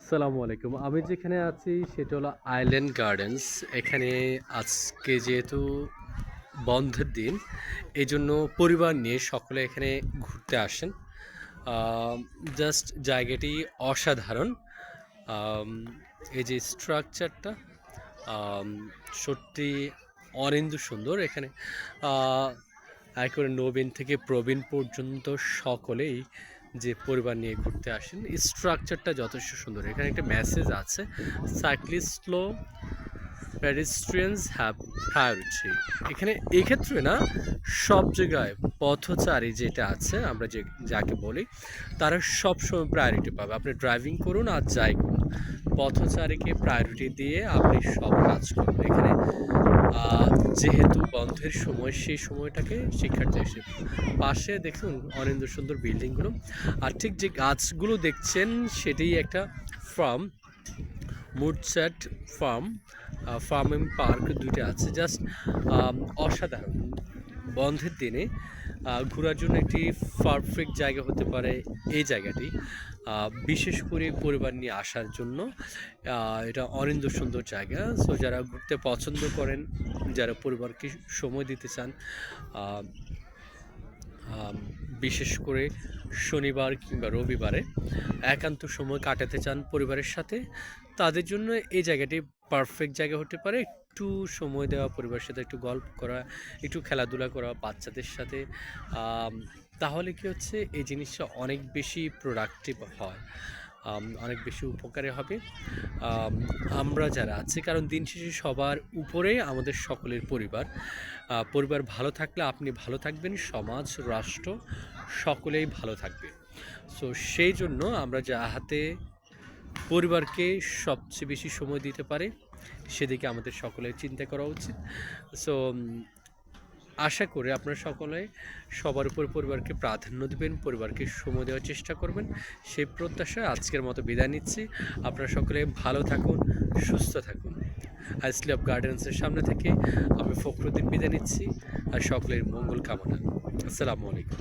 আসসালামু আলাইকুম। আমি যেখানে আছি সেটা হলো আইল্যান্ড গার্ডেন্স। এখানে আজকে যেহেতু বন্ধের দিন, এজন্য পরিবার নিয়ে সকলে এখানে ঘুরতে আসেন। জাস্ট জায়গাটি অসাধারণ। আম এই যে স্ট্রাকচারটা আম সত্যি অনিন্দ্য সুন্দর। এখানে আ একেবারে নবীন থেকে প্রবীণ পর্যন্ত সকলেই যে পরিবার নিয়ে ঘুরতে আসেন। স্ট্রাকচারটা যথেষ্ট সুন্দর। এখানে একটা মেসেজ আছে, সাইক্লিস্ট স্লো, পেডেস্ট্রিয়ানস হ্যাভ প্রায়োরিটি। এখানে এক্ষেত্রে না, সব জায়গায় পথচারী যেটা আছে আমরা যাকে বলি, তারা সবসময় প্রায়োরিটি পাবে। আপনি ড্রাইভিং করুন আর যাই করুন, পথচারীকে প্রায়োরিটি দিয়ে আপনি সব কাজ করুন। এখানে যেহেতু বন্ধের সময়, সেই সময়টাকে শিক্ষার্থী এসে পাশে দেখুন অনিন্দ সুন্দর বিল্ডিংগুলো, আর ঠিক যে গাছগুলো দেখছেন সেটাই একটা ফার্ম, মুডচ্যাট ফার্ম, ফার্মিং পার্ক দুইটা আছে। জাস্ট অসাধারণ। বন্ধের দিনে ঘোরার জন্য একটি পারফেক্ট জায়গা হতে পারে এই জায়গাটি, বিশেষ করে পরিবার নিয়ে আসার জন্য। এটা অনিন্দ্য সুন্দর জায়গা। সো যারা ঘুরতে পছন্দ করেন, যারা পরিবারকে সময় দিতে চান, বিশেষ করে শনিবার কিংবা রবিবারে একান্ত সময় কাটাতে চান পরিবারের সাথে, তাদের জন্য এই জায়গাটি পারফেক্ট জায়গা হতে পারে। একটু সময় দেওয়া, পরিবারের সাথে একটু গল্প করা, একটু খেলাধুলা করা বাচ্চাদের সাথে, তাহলে কি হচ্ছে এই জিনিসটা অনেক বেশি প্রোডাক্টিভ হয়, অনেক বেশি উপকারে হবে আমরা যারা আছি। কারণ দিন শেষে সবার উপরে আমাদের সকলের পরিবার। পরিবার ভালো থাকলে আপনি ভালো থাকবেন, সমাজ, রাষ্ট্র সকলেই ভালো থাকবে। সো সেই জন্য আমরা যাহাতে পরিবারকে সবচেয়ে বেশি সময় দিতে পারে সেদিকে আমাদের সকলের চিন্তা করা উচিত। সো আশা করি আপনারা সকলে সবার উপর পরিবারকে প্রাধান্য দেবেন, পরিবারকে সময় দেওয়ার চেষ্টা করবেন, সেই প্রত্যাশায় আজকের মতো বিদায় নিচ্ছি। আপনারা সকলে ভালো থাকুন, সুস্থ থাকুন। আইসলি অফ গার্ডেন্সের সামনে থেকে আমি ফখরুদ্দিন বিদায় নিচ্ছি, আর সকলের মঙ্গল কামনা। আসসালামু আলাইকুম।